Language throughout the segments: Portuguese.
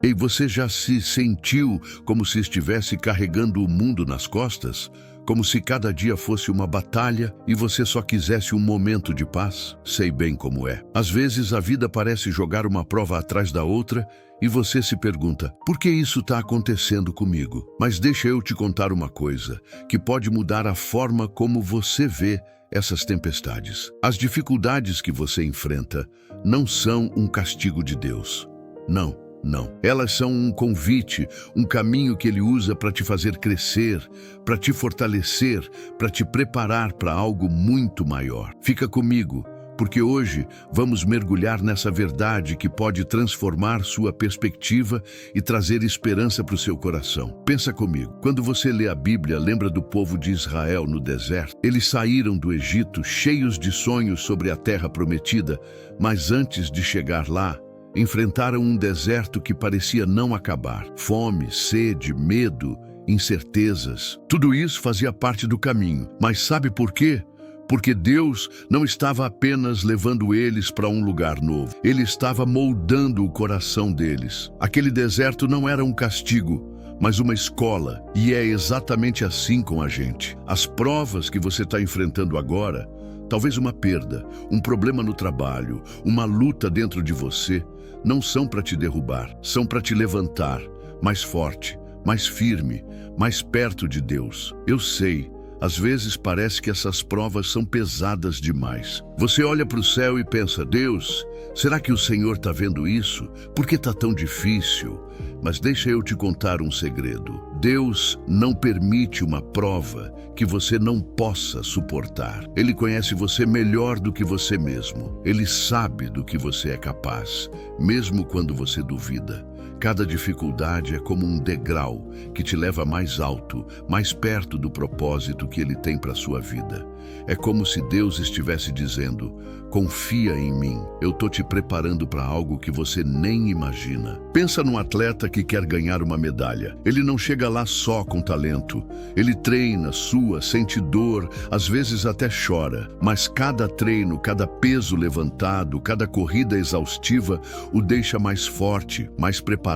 E você já se sentiu como se estivesse carregando o mundo nas costas? Como se cada dia fosse uma batalha e você só quisesse um momento de paz? Sei bem como é. Às vezes a vida parece jogar uma prova atrás da outra e você se pergunta, por que isso está acontecendo comigo? Mas deixa eu te contar uma coisa, que pode mudar a forma como você vê essas tempestades. As dificuldades que você enfrenta não são um castigo de Deus. Não. Não. Elas são um convite, um caminho que Ele usa para te fazer crescer, para te fortalecer, para te preparar para algo muito maior. Fica comigo, porque hoje vamos mergulhar nessa verdade que pode transformar sua perspectiva e trazer esperança para o seu coração. Pensa comigo, quando você lê a Bíblia, lembra do povo de Israel no deserto? Eles saíram do Egito cheios de sonhos sobre a terra prometida, mas antes de chegar lá, enfrentaram um deserto que parecia não acabar. Fome, sede, medo, incertezas. Tudo isso fazia parte do caminho. Mas sabe por quê? Porque Deus não estava apenas levando eles para um lugar novo. Ele estava moldando o coração deles. Aquele deserto não era um castigo, mas uma escola. E é exatamente assim com a gente. As provas que você está enfrentando agora, talvez uma perda, um problema no trabalho, uma luta dentro de você, não são para te derrubar, são para te levantar, mais forte, mais firme, mais perto de Deus. Eu sei, às vezes parece que essas provas são pesadas demais. Você olha para o céu e pensa, Deus, será que o Senhor está vendo isso? Por que está tão difícil? Mas deixa eu te contar um segredo. Deus não permite uma prova que você não possa suportar. Ele conhece você melhor do que você mesmo. Ele sabe do que você é capaz, mesmo quando você duvida. Cada dificuldade é como um degrau que te leva mais alto, mais perto do propósito que Ele tem para a sua vida. É como se Deus estivesse dizendo, confia em mim, eu estou te preparando para algo que você nem imagina. Pensa num atleta que quer ganhar uma medalha. Ele não chega lá só com talento. Ele treina, sua, sente dor, às vezes até chora. Mas cada treino, cada peso levantado, cada corrida exaustiva o deixa mais forte, mais preparado.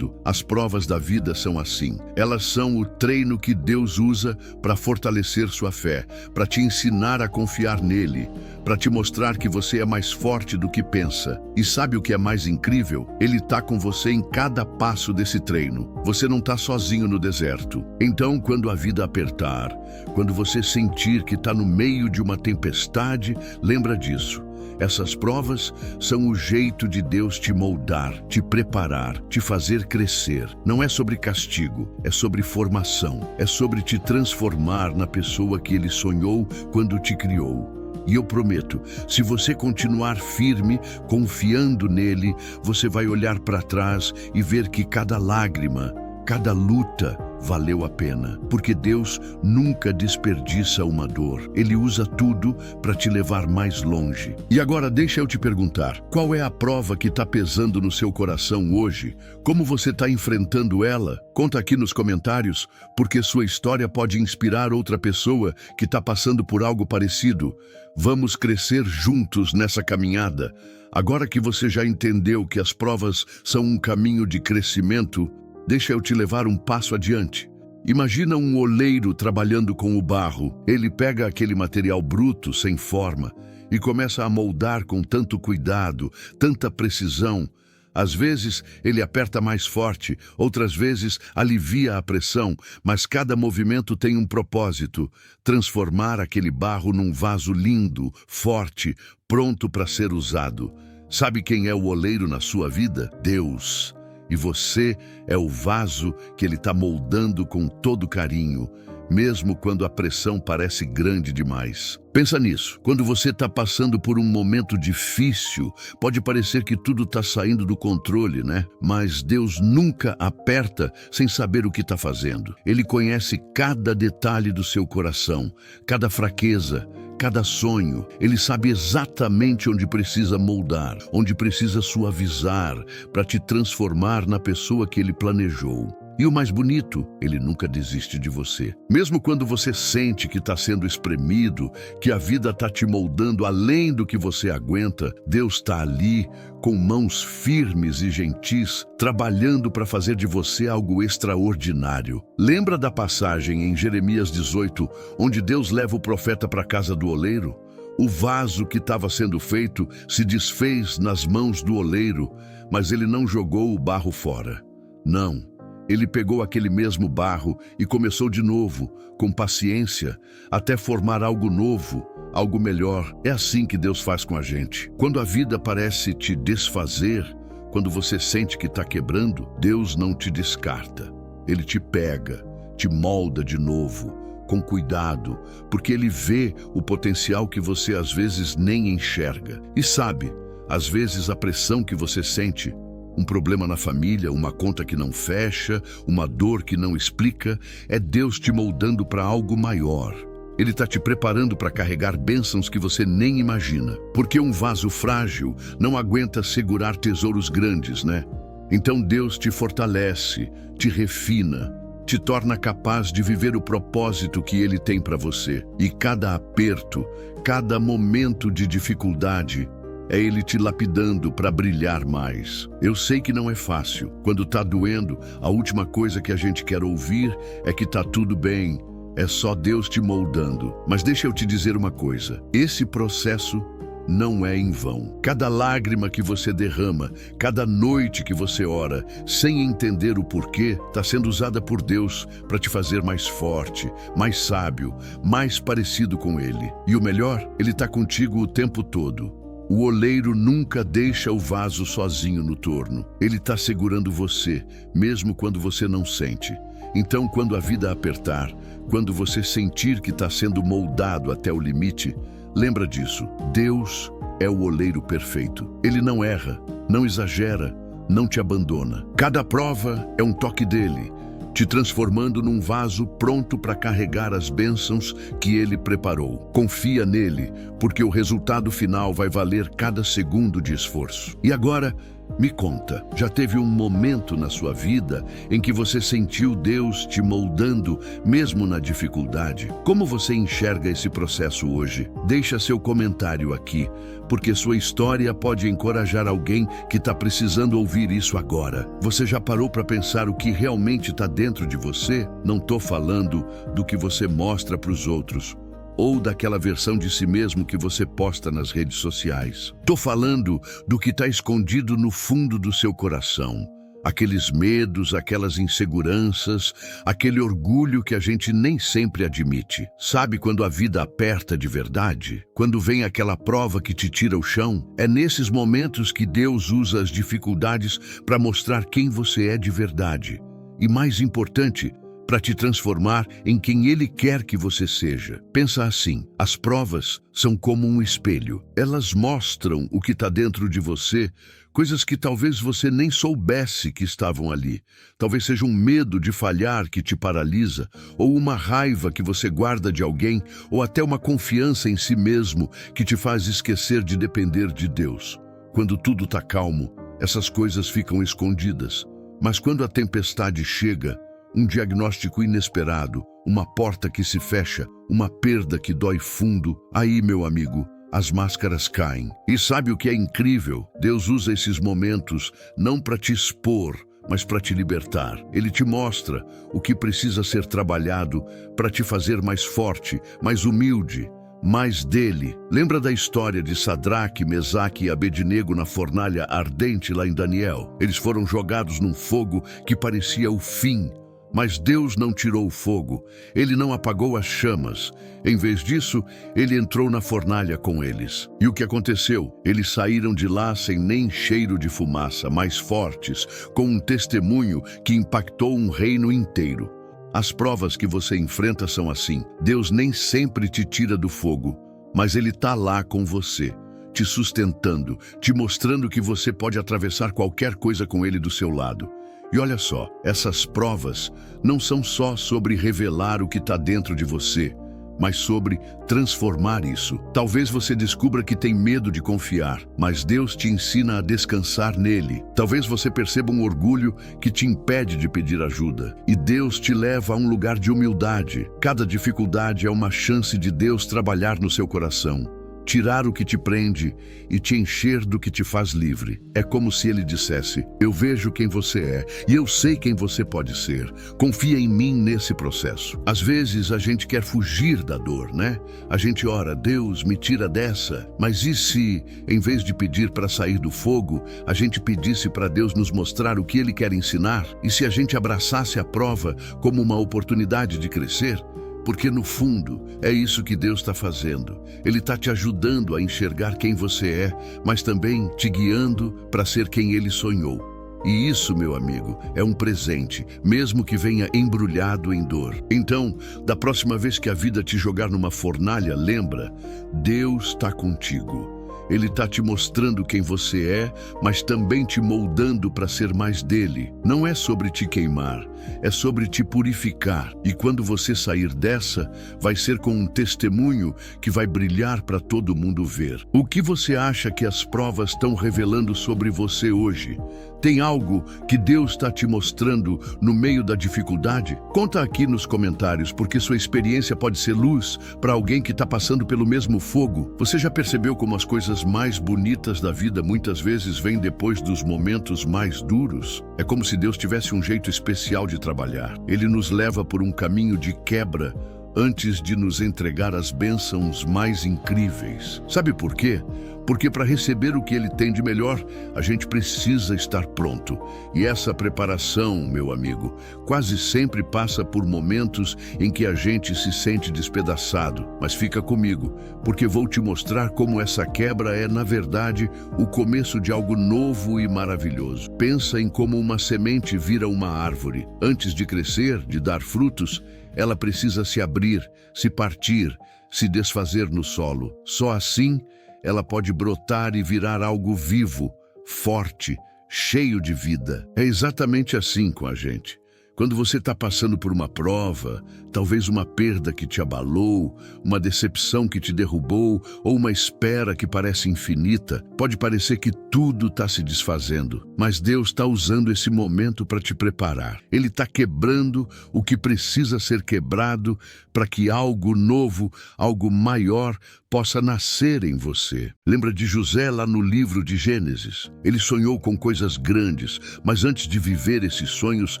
As provas da vida são assim. Elas são o treino que Deus usa para fortalecer sua fé, para te ensinar a confiar nele, para te mostrar que você é mais forte do que pensa. E sabe o que é mais incrível? Ele está com você em cada passo desse treino. Você não está sozinho no deserto. Então, quando a vida apertar, quando você sentir que está no meio de uma tempestade, lembra disso. Essas provas são o jeito de Deus te moldar, te preparar, te fazer crescer. Não é sobre castigo, é sobre formação. É sobre te transformar na pessoa que Ele sonhou quando te criou. E eu prometo, se você continuar firme, confiando nele, você vai olhar para trás e ver que cada lágrima, cada luta valeu a pena, porque Deus nunca desperdiça uma dor. Ele usa tudo para te levar mais longe. E agora deixa eu te perguntar, qual é a prova que está pesando no seu coração hoje? Como você está enfrentando ela? Conta aqui nos comentários, porque sua história pode inspirar outra pessoa que está passando por algo parecido. Vamos crescer juntos nessa caminhada. Agora que você já entendeu que as provas são um caminho de crescimento, deixa eu te levar um passo adiante. Imagina um oleiro trabalhando com o barro. Ele pega aquele material bruto, sem forma, e começa a moldar com tanto cuidado, tanta precisão. Às vezes ele aperta mais forte, outras vezes alivia a pressão, mas cada movimento tem um propósito: transformar aquele barro num vaso lindo, forte, pronto para ser usado. Sabe quem é o oleiro na sua vida? Deus. E você é o vaso que Ele está moldando com todo carinho, mesmo quando a pressão parece grande demais. Pensa nisso. Quando você está passando por um momento difícil, pode parecer que tudo está saindo do controle, né? Mas Deus nunca aperta sem saber o que está fazendo. Ele conhece cada detalhe do seu coração, cada fraqueza, cada sonho. Ele sabe exatamente onde precisa moldar, onde precisa suavizar, para te transformar na pessoa que Ele planejou. E o mais bonito, ele nunca desiste de você. Mesmo quando você sente que está sendo espremido, que a vida está te moldando além do que você aguenta, Deus está ali, com mãos firmes e gentis, trabalhando para fazer de você algo extraordinário. Lembra da passagem em Jeremias 18, onde Deus leva o profeta para a casa do oleiro? O vaso que estava sendo feito se desfez nas mãos do oleiro, mas ele não jogou o barro fora. Não. Ele pegou aquele mesmo barro e começou de novo, com paciência, até formar algo novo, algo melhor. É assim que Deus faz com a gente. Quando a vida parece te desfazer, quando você sente que está quebrando, Deus não te descarta. Ele te pega, te molda de novo, com cuidado, porque Ele vê o potencial que você às vezes nem enxerga. E sabe, às vezes a pressão que você sente, um problema na família, uma conta que não fecha, uma dor que não explica, é Deus te moldando para algo maior. Ele está te preparando para carregar bênçãos que você nem imagina. Porque um vaso frágil não aguenta segurar tesouros grandes, né? Então Deus te fortalece, te refina, te torna capaz de viver o propósito que Ele tem para você. E cada aperto, cada momento de dificuldade, é Ele te lapidando para brilhar mais. Eu sei que não é fácil. Quando tá doendo, a última coisa que a gente quer ouvir é que tá tudo bem. É só Deus te moldando. Mas deixa eu te dizer uma coisa. Esse processo não é em vão. Cada lágrima que você derrama, cada noite que você ora, sem entender o porquê, está sendo usada por Deus para te fazer mais forte, mais sábio, mais parecido com Ele. E o melhor, Ele está contigo o tempo todo. O oleiro nunca deixa o vaso sozinho no torno. Ele está segurando você, mesmo quando você não sente. Então, quando a vida apertar, quando você sentir que está sendo moldado até o limite, lembra disso. Deus é o oleiro perfeito. Ele não erra, não exagera, não te abandona. Cada prova é um toque dele, te transformando num vaso pronto para carregar as bênçãos que Ele preparou. Confia nele, porque o resultado final vai valer cada segundo de esforço. E agora, me conta, já teve um momento na sua vida em que você sentiu Deus te moldando, mesmo na dificuldade? Como você enxerga esse processo hoje? Deixa seu comentário aqui, porque sua história pode encorajar alguém que está precisando ouvir isso agora. Você já parou para pensar o que realmente está dentro de você? Não estou falando do que você mostra para os outros, ou daquela versão de si mesmo que você posta nas redes sociais. Estou falando do que está escondido no fundo do seu coração. Aqueles medos, aquelas inseguranças, aquele orgulho que a gente nem sempre admite. Sabe quando a vida aperta de verdade? Quando vem aquela prova que te tira o chão? É nesses momentos que Deus usa as dificuldades para mostrar quem você é de verdade. E mais importante, para te transformar em quem Ele quer que você seja. Pensa assim, as provas são como um espelho. Elas mostram o que está dentro de você, coisas que talvez você nem soubesse que estavam ali. Talvez seja um medo de falhar que te paralisa, ou uma raiva que você guarda de alguém, ou até uma confiança em si mesmo que te faz esquecer de depender de Deus. Quando tudo está calmo, essas coisas ficam escondidas. Mas quando a tempestade chega, um diagnóstico inesperado, uma porta que se fecha, uma perda que dói fundo, aí, meu amigo, as máscaras caem. E sabe o que é incrível? Deus usa esses momentos não para te expor, mas para te libertar. Ele te mostra o que precisa ser trabalhado para te fazer mais forte, mais humilde, mais dele. Lembra da história de Sadraque, Mesaque e Abednego na fornalha ardente lá em Daniel? Eles foram jogados num fogo que parecia o fim. Mas Deus não tirou o fogo, Ele não apagou as chamas. Em vez disso, Ele entrou na fornalha com eles. E o que aconteceu? Eles saíram de lá sem nem cheiro de fumaça, mais fortes, com um testemunho que impactou um reino inteiro. As provas que você enfrenta são assim. Deus nem sempre te tira do fogo, mas Ele está lá com você, te sustentando, te mostrando que você pode atravessar qualquer coisa com Ele do seu lado. E olha só, essas provas não são só sobre revelar o que está dentro de você, mas sobre transformar isso. Talvez você descubra que tem medo de confiar, mas Deus te ensina a descansar nele. Talvez você perceba um orgulho que te impede de pedir ajuda, e Deus te leva a um lugar de humildade. Cada dificuldade é uma chance de Deus trabalhar no seu coração, tirar o que te prende e te encher do que te faz livre. É como se ele dissesse: eu vejo quem você é e eu sei quem você pode ser. Confia em mim nesse processo. Às vezes a gente quer fugir da dor, né? A gente ora: Deus, me tira dessa. Mas e se, em vez de pedir para sair do fogo, a gente pedisse para Deus nos mostrar o que ele quer ensinar? E se a gente abraçasse a prova como uma oportunidade de crescer? Porque no fundo, é isso que Deus está fazendo. Ele está te ajudando a enxergar quem você é, mas também te guiando para ser quem Ele sonhou. E isso, meu amigo, é um presente, mesmo que venha embrulhado em dor. Então, da próxima vez que a vida te jogar numa fornalha, lembra, Deus está contigo. Ele está te mostrando quem você é, mas também te moldando para ser mais dele. Não é sobre te queimar, é sobre te purificar. E quando você sair dessa, vai ser com um testemunho que vai brilhar para todo mundo ver. O que você acha que as provas estão revelando sobre você hoje? Tem algo que Deus está te mostrando no meio da dificuldade? Conta aqui nos comentários, porque sua experiência pode ser luz para alguém que está passando pelo mesmo fogo. Você já percebeu como as coisas mais bonitas da vida muitas vezes vêm depois dos momentos mais duros? É como se Deus tivesse um jeito especial de trabalhar. Ele nos leva por um caminho de quebra antes de nos entregar as bênçãos mais incríveis. Sabe por quê? Porque para receber o que Ele tem de melhor, a gente precisa estar pronto. E essa preparação, meu amigo, quase sempre passa por momentos em que a gente se sente despedaçado. Mas fica comigo, porque vou te mostrar como essa quebra é, na verdade, o começo de algo novo e maravilhoso. Pensa em como uma semente vira uma árvore. Antes de crescer, de dar frutos, ela precisa se abrir, se partir, se desfazer no solo. Só assim ela pode brotar e virar algo vivo, forte, cheio de vida. É exatamente assim com a gente. Quando você está passando por uma prova, talvez uma perda que te abalou, uma decepção que te derrubou, ou uma espera que parece infinita, pode parecer que tudo está se desfazendo, mas Deus está usando esse momento para te preparar. Ele está quebrando o que precisa ser quebrado para que algo novo, algo maior, possa nascer em você. Lembra de José lá no livro de Gênesis? Ele sonhou com coisas grandes, mas antes de viver esses sonhos,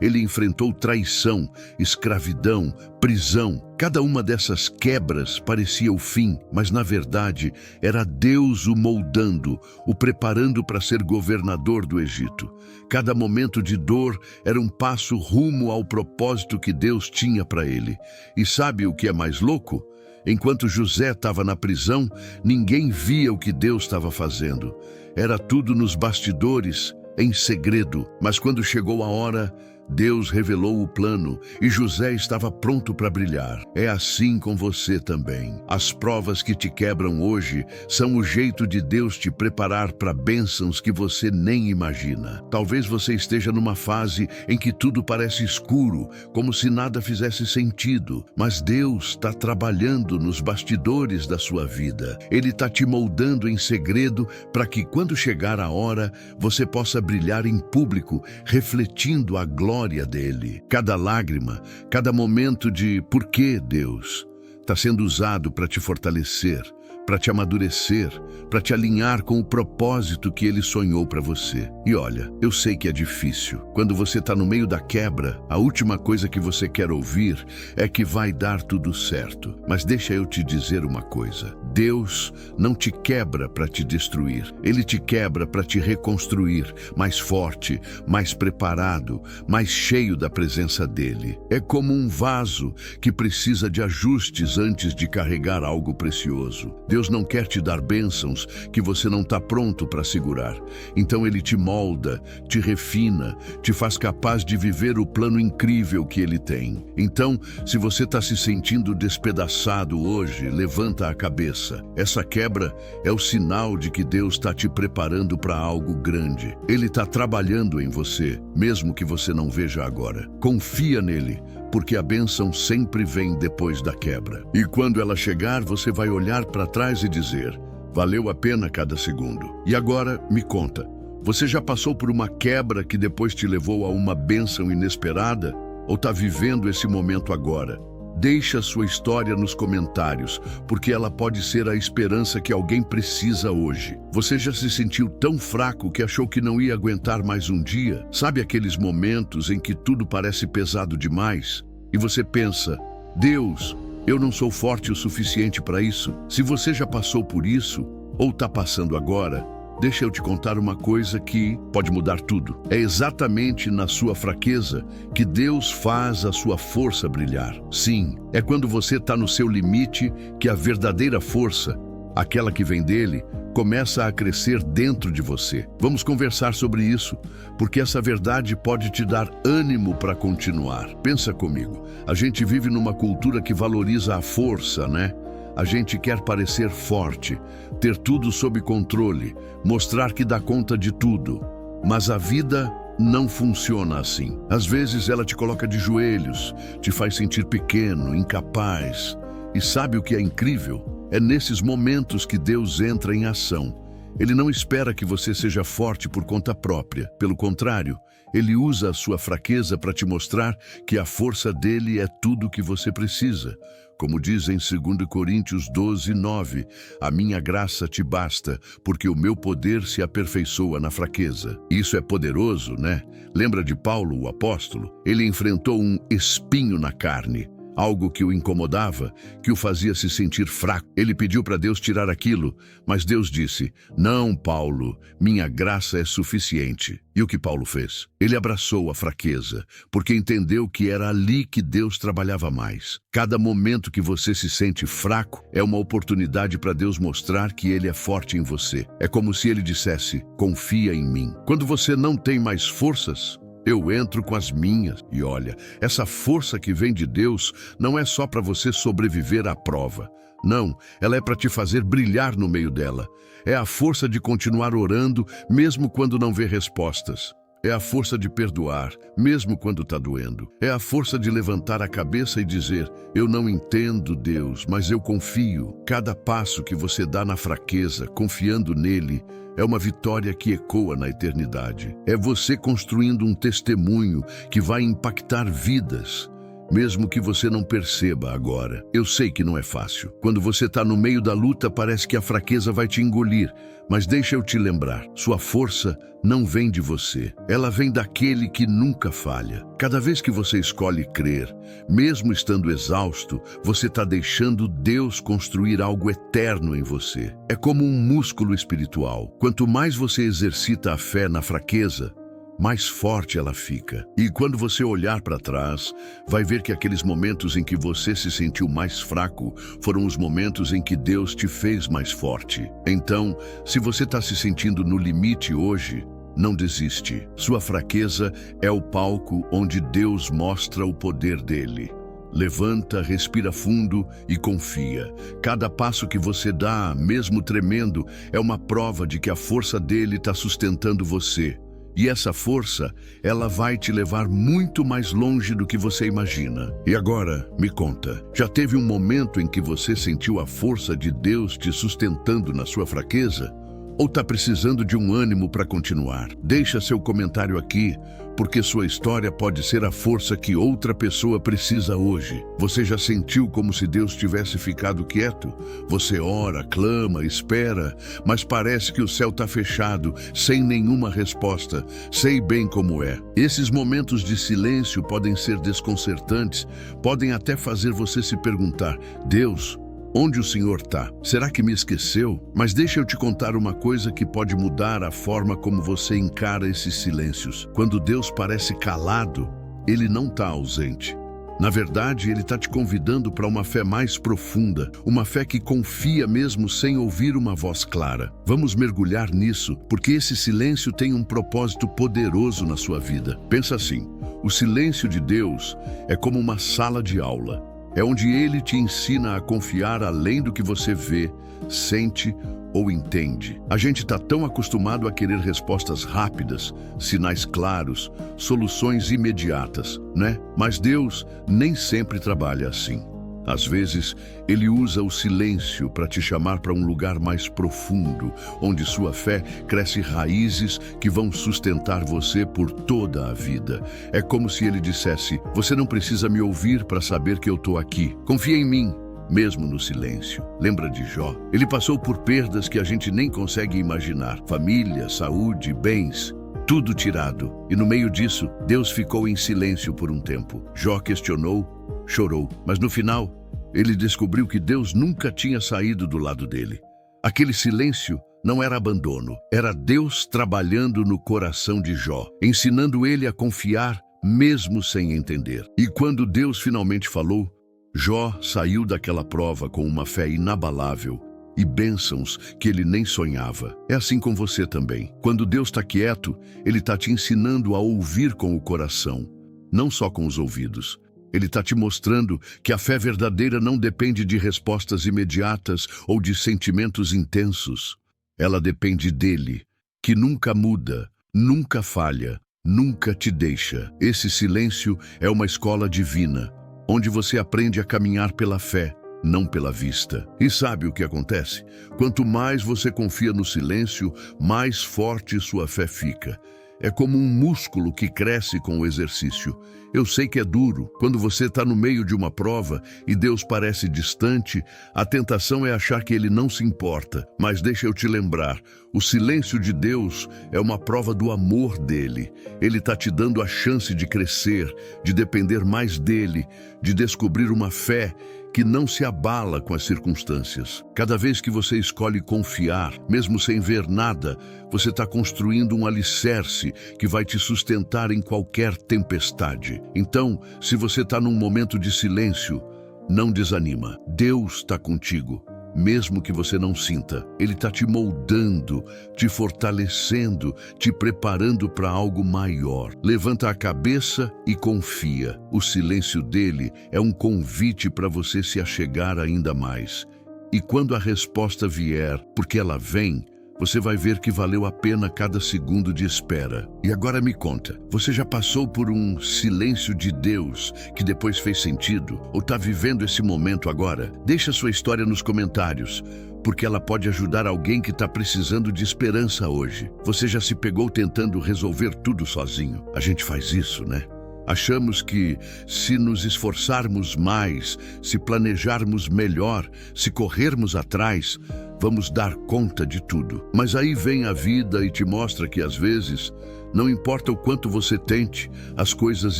ele enfrentou traição, escravidão, prisão. Cada uma dessas quebras parecia o fim, mas na verdade era Deus o moldando, o preparando para ser governador do Egito. Cada momento de dor era um passo rumo ao propósito que Deus tinha para ele. E sabe o que é mais louco? Enquanto José estava na prisão, ninguém via o que Deus estava fazendo. Era tudo nos bastidores, em segredo. Mas quando chegou a hora, Deus revelou o plano e José estava pronto para brilhar. É assim com você também. As provas que te quebram hoje são o jeito de Deus te preparar para bênçãos que você nem imagina. Talvez você esteja numa fase em que tudo parece escuro, como se nada fizesse sentido. Mas Deus está trabalhando nos bastidores da sua vida. Ele está te moldando em segredo para que, quando chegar a hora, você possa brilhar em público, refletindo a glória dele. Cada lágrima, cada momento de por que Deus está sendo usado para te fortalecer, para te amadurecer, para te alinhar com o propósito que Ele sonhou para você. E olha, eu sei que é difícil. Quando você está no meio da quebra, a última coisa que você quer ouvir é que vai dar tudo certo. Mas deixa eu te dizer uma coisa. Deus não te quebra para te destruir. Ele te quebra para te reconstruir, mais forte, mais preparado, mais cheio da presença dele. É como um vaso que precisa de ajustes antes de carregar algo precioso. Deus Deus não quer te dar bênçãos que você não está pronto para segurar. Então Ele te molda, te refina, te faz capaz de viver o plano incrível que Ele tem. Então, se você está se sentindo despedaçado hoje, levanta a cabeça. Essa quebra é o sinal de que Deus está te preparando para algo grande. Ele está trabalhando em você, mesmo que você não veja agora. Confia nele, porque a bênção sempre vem depois da quebra. E quando ela chegar, você vai olhar para trás e dizer: valeu a pena cada segundo. E agora, me conta, você já passou por uma quebra que depois te levou a uma bênção inesperada? Ou está vivendo esse momento agora? Deixe a sua história nos comentários, porque ela pode ser a esperança que alguém precisa hoje. Você já se sentiu tão fraco que achou que não ia aguentar mais um dia? Sabe aqueles momentos em que tudo parece pesado demais? E você pensa: Deus, eu não sou forte o suficiente para isso? Se você já passou por isso, ou está passando agora, deixa eu te contar uma coisa que pode mudar tudo. É exatamente na sua fraqueza que Deus faz a sua força brilhar. Sim, é quando você está no seu limite que a verdadeira força, aquela que vem dele, começa a crescer dentro de você. Vamos conversar sobre isso, porque essa verdade pode te dar ânimo para continuar. Pensa comigo, a gente vive numa cultura que valoriza a força, né? A gente quer parecer forte, ter tudo sob controle, mostrar que dá conta de tudo. Mas a vida não funciona assim. Às vezes ela te coloca de joelhos, te faz sentir pequeno, incapaz. E sabe o que é incrível? É nesses momentos que Deus entra em ação. Ele não espera que você seja forte por conta própria. Pelo contrário, Ele usa a sua fraqueza para te mostrar que a força dele é tudo o que você precisa. Como diz em 2 Coríntios 12:9, a minha graça te basta, porque o meu poder se aperfeiçoa na fraqueza. Isso é poderoso, né? Lembra de Paulo, o apóstolo? Ele enfrentou um espinho na carne, algo que o incomodava, que o fazia se sentir fraco. Ele pediu para Deus tirar aquilo, mas Deus disse: não, Paulo, minha graça é suficiente. E o que Paulo fez? Ele abraçou a fraqueza, porque entendeu que era ali que Deus trabalhava mais. Cada momento que você se sente fraco é uma oportunidade para Deus mostrar que Ele é forte em você. É como se Ele dissesse: confia em mim. Quando você não tem mais forças, eu entro com as minhas. E olha, essa força que vem de Deus não é só para você sobreviver à prova. Não, ela é para te fazer brilhar no meio dela. É a força de continuar orando, mesmo quando não vê respostas. É a força de perdoar, mesmo quando está doendo. É a força de levantar a cabeça e dizer: eu não entendo, Deus, mas eu confio. Cada passo que você dá na fraqueza, confiando nele, é uma vitória que ecoa na eternidade. É você construindo um testemunho que vai impactar vidas, mesmo que você não perceba agora. Eu sei que não é fácil. Quando você está no meio da luta, parece que a fraqueza vai te engolir. Mas deixa eu te lembrar, sua força não vem de você. Ela vem daquele que nunca falha. Cada vez que você escolhe crer, mesmo estando exausto, você está deixando Deus construir algo eterno em você. É como um músculo espiritual. Quanto mais você exercita a fé na fraqueza, mais forte ela fica. E quando você olhar para trás, vai ver que aqueles momentos em que você se sentiu mais fraco foram os momentos em que Deus te fez mais forte. Então, se você está se sentindo no limite hoje, não desiste. Sua fraqueza é o palco onde Deus mostra o poder dele. Levanta, respira fundo e confia. Cada passo que você dá, mesmo tremendo, é uma prova de que a força dele está sustentando você. E essa força, ela vai te levar muito mais longe do que você imagina. E agora, me conta, já teve um momento em que você sentiu a força de Deus te sustentando na sua fraqueza? Ou está precisando de um ânimo para continuar? Deixa seu comentário aqui, porque sua história pode ser a força que outra pessoa precisa hoje. Você já sentiu como se Deus tivesse ficado quieto? Você ora, clama, espera, mas parece que o céu está fechado, sem nenhuma resposta. Sei bem como é. Esses momentos de silêncio podem ser desconcertantes, podem até fazer você se perguntar: Deus, onde o Senhor está? Será que me esqueceu? Mas deixa eu te contar uma coisa que pode mudar a forma como você encara esses silêncios. Quando Deus parece calado, Ele não está ausente. Na verdade, ele está te convidando para uma fé mais profunda, uma fé que confia mesmo sem ouvir uma voz clara. Vamos mergulhar nisso, porque esse silêncio tem um propósito poderoso na sua vida. Pensa assim, o silêncio de Deus é como uma sala de aula. É onde Ele te ensina a confiar além do que você vê, sente ou entende. A gente está tão acostumado a querer respostas rápidas, sinais claros, soluções imediatas, né? Mas Deus nem sempre trabalha assim. Às vezes, Ele usa o silêncio para te chamar para um lugar mais profundo, onde sua fé cresce raízes que vão sustentar você por toda a vida. É como se Ele dissesse, você não precisa me ouvir para saber que eu estou aqui. Confia em mim, mesmo no silêncio. Lembra de Jó? Ele passou por perdas que a gente nem consegue imaginar. Família, saúde, bens, tudo tirado. E no meio disso, Deus ficou em silêncio por um tempo. Jó questionou, chorou, mas no final, ele descobriu que Deus nunca tinha saído do lado dele. Aquele silêncio não era abandono, era Deus trabalhando no coração de Jó, ensinando ele a confiar mesmo sem entender. E quando Deus finalmente falou, Jó saiu daquela prova com uma fé inabalável e bênçãos que ele nem sonhava. É assim com você também. Quando Deus está quieto, Ele está te ensinando a ouvir com o coração, não só com os ouvidos. Ele está te mostrando que a fé verdadeira não depende de respostas imediatas ou de sentimentos intensos. Ela depende dele, que nunca muda, nunca falha, nunca te deixa. Esse silêncio é uma escola divina, onde você aprende a caminhar pela fé, não pela vista. E sabe o que acontece? Quanto mais você confia no silêncio, mais forte sua fé fica. É como um músculo que cresce com o exercício. Eu sei que é duro. Quando você está no meio de uma prova e Deus parece distante, a tentação é achar que Ele não se importa. Mas deixa eu te lembrar, o silêncio de Deus é uma prova do amor dEle. Ele está te dando a chance de crescer, de depender mais dEle, de descobrir uma fé que não se abala com as circunstâncias. Cada vez que você escolhe confiar, mesmo sem ver nada, você está construindo um alicerce que vai te sustentar em qualquer tempestade. Então, se você está num momento de silêncio, não desanima. Deus está contigo. Mesmo que você não sinta, Ele está te moldando, te fortalecendo, te preparando para algo maior. Levanta a cabeça e confia. O silêncio dele é um convite para você se achegar ainda mais. E quando a resposta vier, porque ela vem, você vai ver que valeu a pena cada segundo de espera. E agora me conta, você já passou por um silêncio de Deus que depois fez sentido? Ou está vivendo esse momento agora? Deixa sua história nos comentários, porque ela pode ajudar alguém que está precisando de esperança hoje. Você já se pegou tentando resolver tudo sozinho? A gente faz isso, né? Achamos que, se nos esforçarmos mais, se planejarmos melhor, se corrermos atrás, vamos dar conta de tudo. Mas aí vem a vida e te mostra que, às vezes, não importa o quanto você tente, as coisas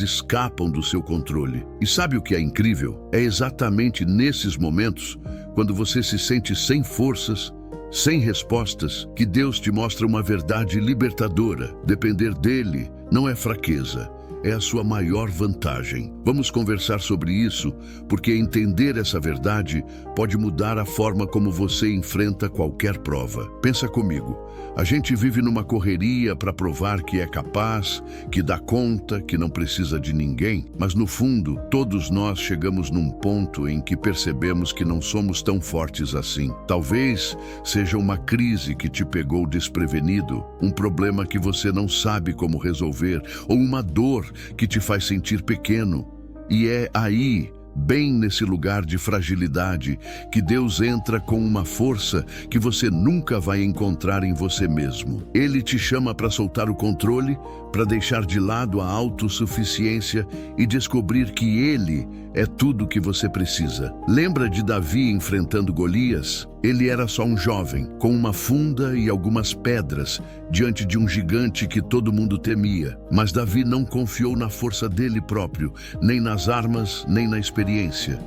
escapam do seu controle. E sabe o que é incrível? É exatamente nesses momentos, quando você se sente sem forças, sem respostas, que Deus te mostra uma verdade libertadora. Depender dele não é fraqueza. É a sua maior vantagem. Vamos conversar sobre isso, porque entender essa verdade pode mudar a forma como você enfrenta qualquer prova. Pensa comigo, a gente vive numa correria para provar que é capaz, que dá conta, que não precisa de ninguém, mas no fundo, todos nós chegamos num ponto em que percebemos que não somos tão fortes assim. Talvez seja uma crise que te pegou desprevenido, um problema que você não sabe como resolver, ou uma dor que te faz sentir pequeno. E é aí, bem nesse lugar de fragilidade, que Deus entra com uma força que você nunca vai encontrar em você mesmo. Ele te chama para soltar o controle, para deixar de lado a autossuficiência e descobrir que Ele é tudo o que você precisa. Lembra de Davi enfrentando Golias? Ele era só um jovem, com uma funda e algumas pedras, diante de um gigante que todo mundo temia. Mas Davi não confiou na força dele próprio, nem nas armas, nem na experiência.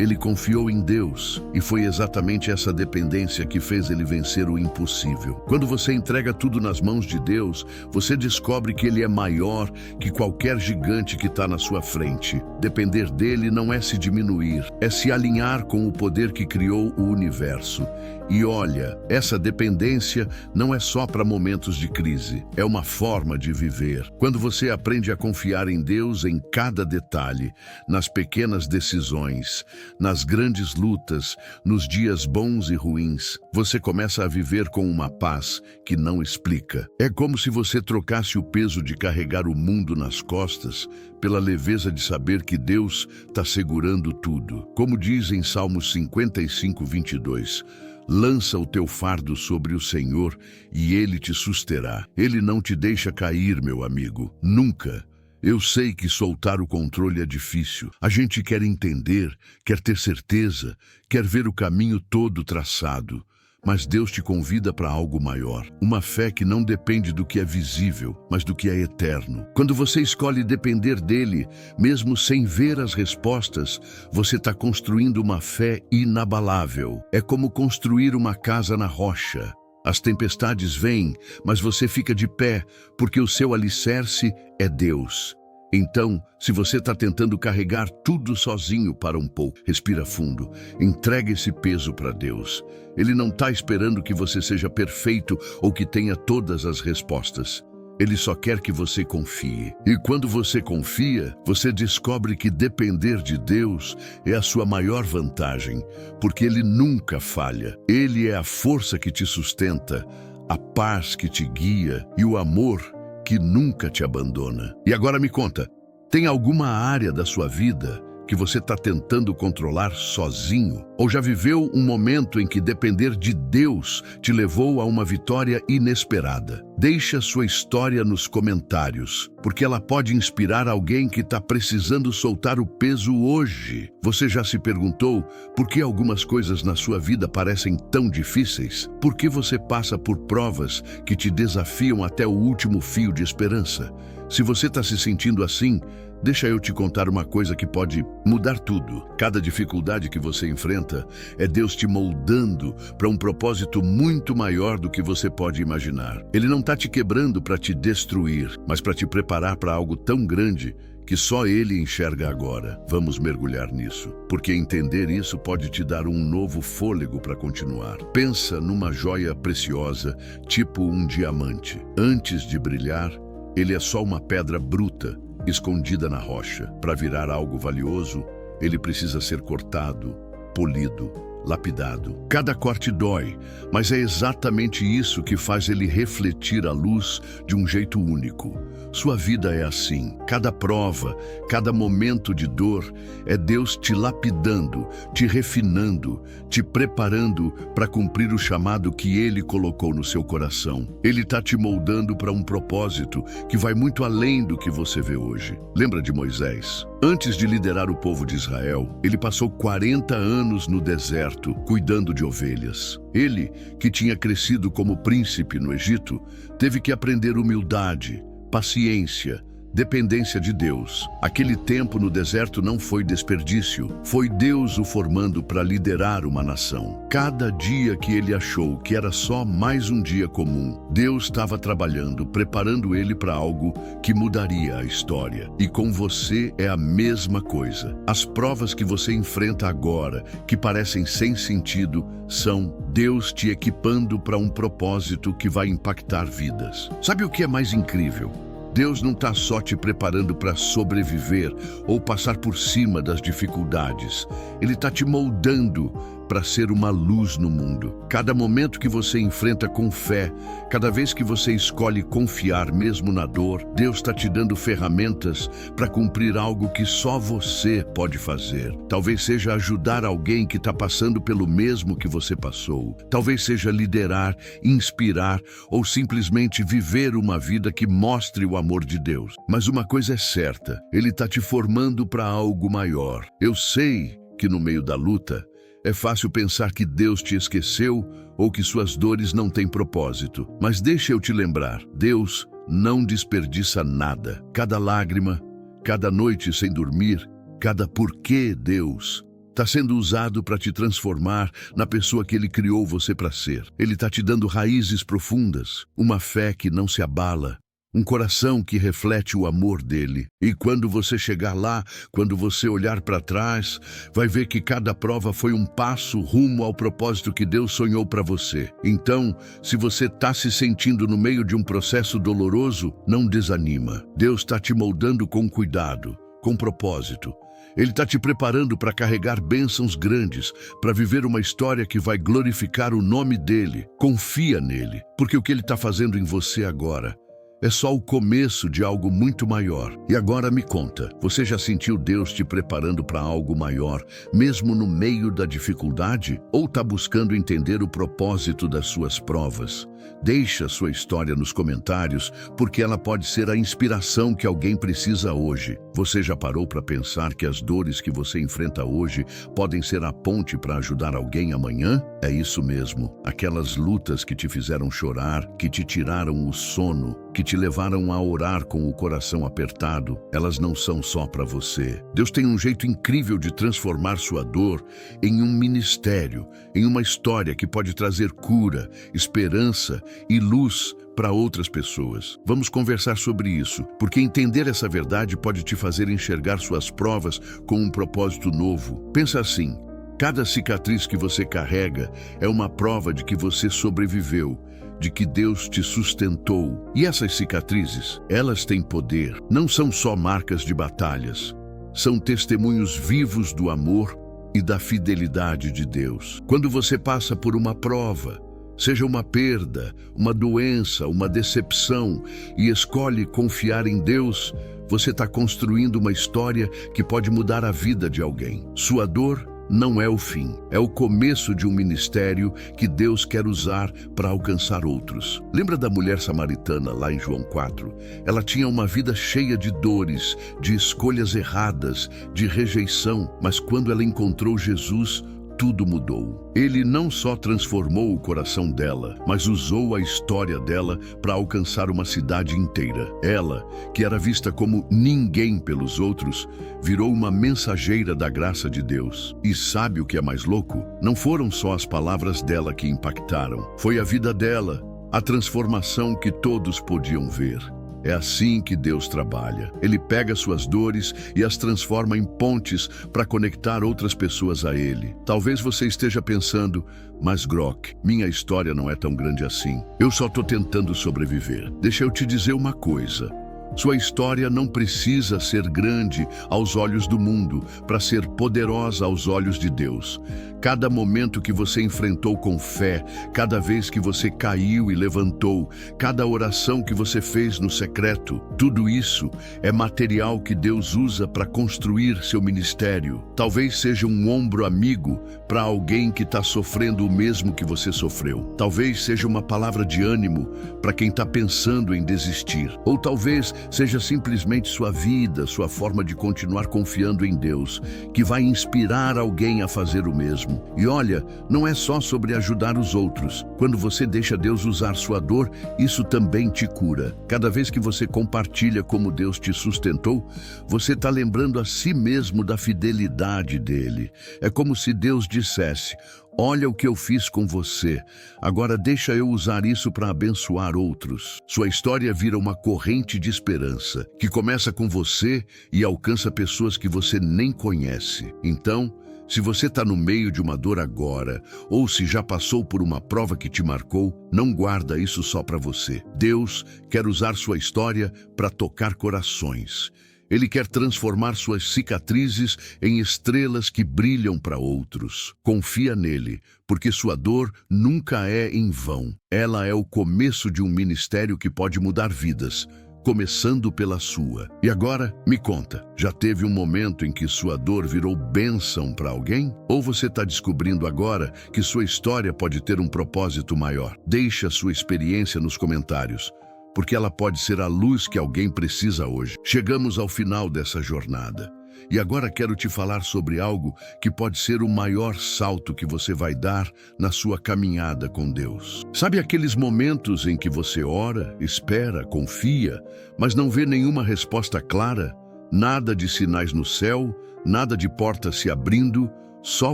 Ele confiou em Deus e foi exatamente essa dependência que fez ele vencer o impossível. Quando você entrega tudo nas mãos de Deus, você descobre que Ele é maior que qualquer gigante que está na sua frente. Depender dele não é se diminuir, é se alinhar com o poder que criou o universo. E olha, essa dependência não é só para momentos de crise, é uma forma de viver. Quando você aprende a confiar em Deus em cada detalhe, nas pequenas decisões, nas grandes lutas, nos dias bons e ruins, você começa a viver com uma paz que não explica. É como se você trocasse o peso de carregar o mundo nas costas pela leveza de saber que Deus está segurando tudo. Como diz em Salmos 55, 22, lança o teu fardo sobre o Senhor e Ele te susterá. Ele não te deixa cair, meu amigo, nunca. Eu sei que soltar o controle é difícil. A gente quer entender, quer ter certeza, quer ver o caminho todo traçado. Mas Deus te convida para algo maior, uma fé que não depende do que é visível, mas do que é eterno. Quando você escolhe depender dele, mesmo sem ver as respostas, você está construindo uma fé inabalável. É como construir uma casa na rocha. As tempestades vêm, mas você fica de pé, porque o seu alicerce é Deus. Então, se você está tentando carregar tudo sozinho, para um pouco, respira fundo, entrega esse peso para Deus. Ele não está esperando que você seja perfeito ou que tenha todas as respostas. Ele só quer que você confie. E quando você confia, você descobre que depender de Deus é a sua maior vantagem, porque Ele nunca falha. Ele é a força que te sustenta, a paz que te guia e o amor que nunca te abandona. E agora me conta, tem alguma área da sua vida que você está tentando controlar sozinho? Ou já viveu um momento em que depender de Deus te levou a uma vitória inesperada? Deixa sua história nos comentários, porque ela pode inspirar alguém que está precisando soltar o peso hoje. Você já se perguntou por que algumas coisas na sua vida parecem tão difíceis? Por que você passa por provas que te desafiam até o último fio de esperança? Se você está se sentindo assim, deixa eu te contar uma coisa que pode mudar tudo. Cada dificuldade que você enfrenta é Deus te moldando para um propósito muito maior do que você pode imaginar. Ele não está te quebrando para te destruir, mas para te preparar para algo tão grande que só Ele enxerga agora. Vamos mergulhar nisso, porque entender isso pode te dar um novo fôlego para continuar. Pensa numa joia preciosa, tipo um diamante. Antes de brilhar, ele é só uma pedra bruta, escondida na rocha. Para virar algo valioso, ele precisa ser cortado, polido, lapidado. Cada corte dói, mas é exatamente isso que faz ele refletir a luz de um jeito único. Sua vida é assim. Cada prova, cada momento de dor é Deus te lapidando, te refinando, te preparando para cumprir o chamado que Ele colocou no seu coração. Ele está te moldando para um propósito que vai muito além do que você vê hoje. Lembra de Moisés? Antes de liderar o povo de Israel, ele passou 40 anos no deserto, cuidando de ovelhas. Ele, que tinha crescido como príncipe no Egito, teve que aprender humildade, paciência, dependência de Deus. Aquele tempo no deserto não foi desperdício, foi Deus o formando para liderar uma nação. Cada dia que ele achou que era só mais um dia comum, Deus estava trabalhando, preparando ele para algo que mudaria a história. E com você é a mesma coisa. As provas que você enfrenta agora, que parecem sem sentido, são Deus te equipando para um propósito que vai impactar vidas. Sabe o que é mais incrível? Deus não está só te preparando para sobreviver ou passar por cima das dificuldades. Ele está te moldando para ser uma luz no mundo. Cada momento que você enfrenta com fé, cada vez que você escolhe confiar mesmo na dor, Deus está te dando ferramentas para cumprir algo que só você pode fazer. Talvez seja ajudar alguém que está passando pelo mesmo que você passou. Talvez seja liderar, inspirar ou simplesmente viver uma vida que mostre o amor de Deus. Mas uma coisa é certa, Ele está te formando para algo maior. Eu sei que no meio da luta, é fácil pensar que Deus te esqueceu ou que suas dores não têm propósito. Mas deixa eu te lembrar, Deus não desperdiça nada. Cada lágrima, cada noite sem dormir, cada porquê Deus Está sendo usado para te transformar na pessoa que Ele criou você para ser. Ele está te dando raízes profundas, uma fé que não se abala, um coração que reflete o amor dele. E quando você chegar lá, quando você olhar para trás, vai ver que cada prova foi um passo rumo ao propósito que Deus sonhou para você. Então, se você está se sentindo no meio de um processo doloroso, não desanima. Deus está te moldando com cuidado, com propósito. Ele está te preparando para carregar bênçãos grandes, para viver uma história que vai glorificar o nome dele. Confia nele, porque o que ele está fazendo em você agora é só o começo de algo muito maior. E agora me conta, você já sentiu Deus te preparando para algo maior, mesmo no meio da dificuldade? Ou está buscando entender o propósito das suas provas? Deixa sua história nos comentários, porque ela pode ser a inspiração que alguém precisa hoje. Você já parou para pensar que as dores que você enfrenta hoje podem ser a ponte para ajudar alguém amanhã? É isso mesmo. Aquelas lutas que te fizeram chorar, que te tiraram o sono, que te levaram a orar com o coração apertado, elas não são só para você. Deus tem um jeito incrível de transformar sua dor em um ministério, em uma história que pode trazer cura, esperança e luz para outras pessoas. Vamos conversar sobre isso, porque entender essa verdade pode te fazer enxergar suas provas com um propósito novo. Pensa assim: cada cicatriz que você carrega é uma prova de que você sobreviveu, de que Deus te sustentou. E essas cicatrizes, elas têm poder. Não são só marcas de batalhas. São testemunhos vivos do amor e da fidelidade de Deus. Quando você passa por uma prova, seja uma perda, uma doença, uma decepção, e escolhe confiar em Deus, você está construindo uma história que pode mudar a vida de alguém. Sua dor não é o fim, é o começo de um ministério que Deus quer usar para alcançar outros. Lembra da mulher samaritana lá em João 4? Ela tinha uma vida cheia de dores, de escolhas erradas, de rejeição, mas quando ela encontrou Jesus, tudo mudou. Ele não só transformou o coração dela, mas usou a história dela para alcançar uma cidade inteira. Ela, que era vista como ninguém pelos outros, virou uma mensageira da graça de Deus. E sabe o que é mais louco? Não foram só as palavras dela que impactaram. Foi a vida dela, a transformação que todos podiam ver. É assim que Deus trabalha. Ele pega suas dores e as transforma em pontes para conectar outras pessoas a Ele. Talvez você esteja pensando, mas Grok, minha história não é tão grande assim. Eu só estou tentando sobreviver. Deixa eu te dizer uma coisa. Sua história não precisa ser grande aos olhos do mundo para ser poderosa aos olhos de Deus. Cada momento que você enfrentou com fé, cada vez que você caiu e levantou, cada oração que você fez no secreto, tudo isso é material que Deus usa para construir seu ministério. Talvez seja um ombro amigo para alguém que está sofrendo o mesmo que você sofreu. Talvez seja uma palavra de ânimo para quem está pensando em desistir. Ou talvez seja simplesmente sua vida, sua forma de continuar confiando em Deus, que vai inspirar alguém a fazer o mesmo. E olha, não é só sobre ajudar os outros. Quando você deixa Deus usar sua dor, isso também te cura. Cada vez que você compartilha como Deus te sustentou, você está lembrando a si mesmo da fidelidade dele. É como se Deus dissesse: olha o que eu fiz com você, agora deixa eu usar isso para abençoar outros. Sua história vira uma corrente de esperança, que começa com você e alcança pessoas que você nem conhece. Então, se você está no meio de uma dor agora, ou se já passou por uma prova que te marcou, não guarda isso só para você. Deus quer usar sua história para tocar corações. Ele quer transformar suas cicatrizes em estrelas que brilham para outros. Confia nele, porque sua dor nunca é em vão. Ela é o começo de um ministério que pode mudar vidas, começando pela sua. E agora, me conta, já teve um momento em que sua dor virou bênção para alguém? Ou você está descobrindo agora que sua história pode ter um propósito maior? Deixe a sua experiência nos comentários, porque ela pode ser a luz que alguém precisa hoje. Chegamos ao final dessa jornada. E agora quero te falar sobre algo que pode ser o maior salto que você vai dar na sua caminhada com Deus. Sabe aqueles momentos em que você ora, espera, confia, mas não vê nenhuma resposta clara? Nada de sinais no céu, nada de portas se abrindo, Só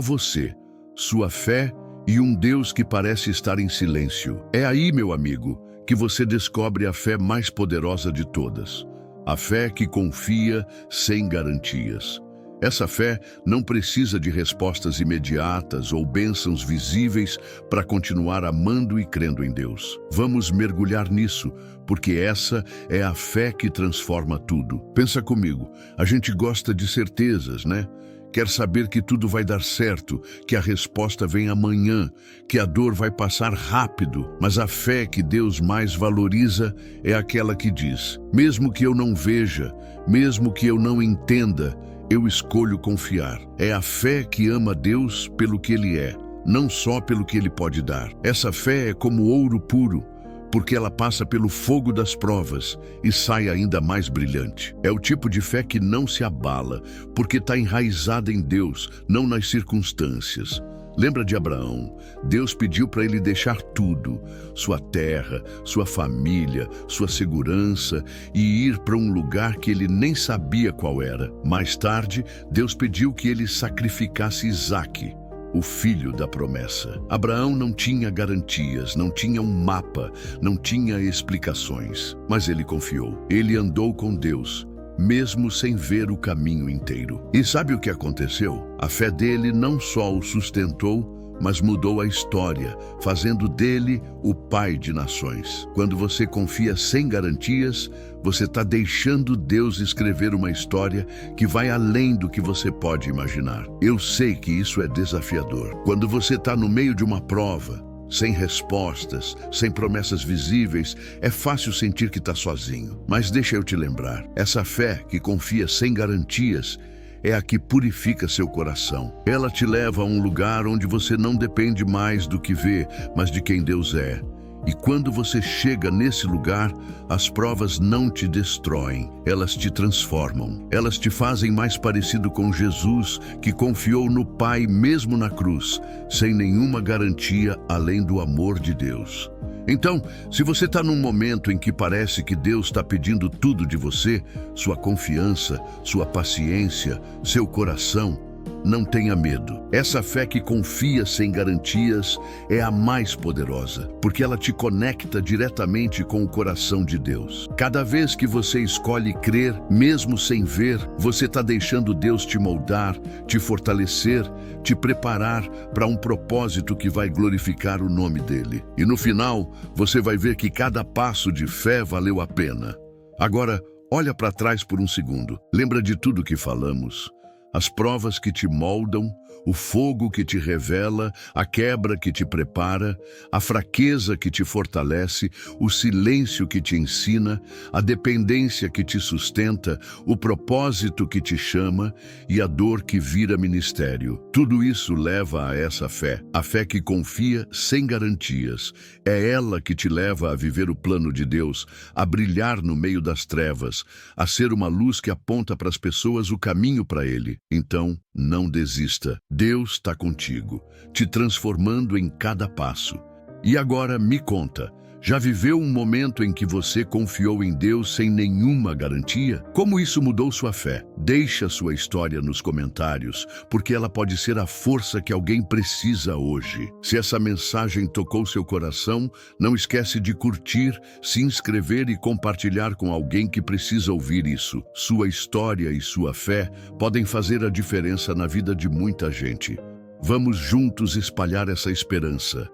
você, sua fé e um Deus que parece estar em silêncio. É aí, meu amigo, que você descobre a fé mais poderosa de todas. A fé que confia sem garantias. Essa fé não precisa de respostas imediatas ou bênçãos visíveis para continuar amando e crendo em Deus. Vamos mergulhar nisso, porque essa é a fé que transforma tudo. Pensa comigo, a gente gosta de certezas, né? Quer saber que tudo vai dar certo, que a resposta vem amanhã, que a dor vai passar rápido. Mas a fé que Deus mais valoriza é aquela que diz: mesmo que eu não veja, mesmo que eu não entenda, eu escolho confiar. É a fé que ama Deus pelo que Ele é, não só pelo que Ele pode dar. Essa fé é como ouro puro, porque ela passa pelo fogo das provas e sai ainda mais brilhante. É o tipo de fé que não se abala, porque está enraizada em Deus, não nas circunstâncias. Lembra de Abraão? Deus pediu para ele deixar tudo, sua terra, sua família, sua segurança, e ir para um lugar que ele nem sabia qual era. Mais tarde, Deus pediu que ele sacrificasse Isaque, o filho da promessa. Abraão não tinha garantias, não tinha um mapa, não tinha explicações, mas ele confiou. Ele andou com Deus, mesmo sem ver o caminho inteiro. E sabe o que aconteceu? A fé dele não só o sustentou, mas mudou a história, fazendo dele o pai de nações. Quando você confia sem garantias, você está deixando Deus escrever uma história que vai além do que você pode imaginar. Eu sei que isso é desafiador. Quando você está no meio de uma prova, sem respostas, sem promessas visíveis, é fácil sentir que está sozinho. Mas deixa eu te lembrar, essa fé que confia sem garantias é a que purifica seu coração. Ela te leva a um lugar onde você não depende mais do que vê, mas de quem Deus é. E quando você chega nesse lugar, as provas não te destroem, elas te transformam. Elas te fazem mais parecido com Jesus, que confiou no Pai mesmo na cruz, sem nenhuma garantia além do amor de Deus. Então, se você está num momento em que parece que Deus está pedindo tudo de você, sua confiança, sua paciência, seu coração, não tenha medo. Essa fé que confia sem garantias é a mais poderosa, porque ela te conecta diretamente com o coração de Deus. Cada vez que você escolhe crer, mesmo sem ver, você está deixando Deus te moldar, te fortalecer, te preparar para um propósito que vai glorificar o nome dele. E no final, você vai ver que cada passo de fé valeu a pena. Agora, olha para trás por um segundo. Lembra de tudo que falamos. As provas que te moldam, o fogo que te revela, a quebra que te prepara, a fraqueza que te fortalece, o silêncio que te ensina, a dependência que te sustenta, o propósito que te chama e a dor que vira ministério. Tudo isso leva a essa fé, a fé que confia sem garantias. É ela que te leva a viver o plano de Deus, a brilhar no meio das trevas, a ser uma luz que aponta para as pessoas o caminho para Ele. Então, não desista. Deus está contigo, te transformando em cada passo. E agora me conta, já viveu um momento em que você confiou em Deus sem nenhuma garantia? Como isso mudou sua fé? Deixa sua história nos comentários, porque ela pode ser a força que alguém precisa hoje. Se essa mensagem tocou seu coração, não esquece de curtir, se inscrever e compartilhar com alguém que precisa ouvir isso. Sua história e sua fé podem fazer a diferença na vida de muita gente. Vamos juntos espalhar essa esperança.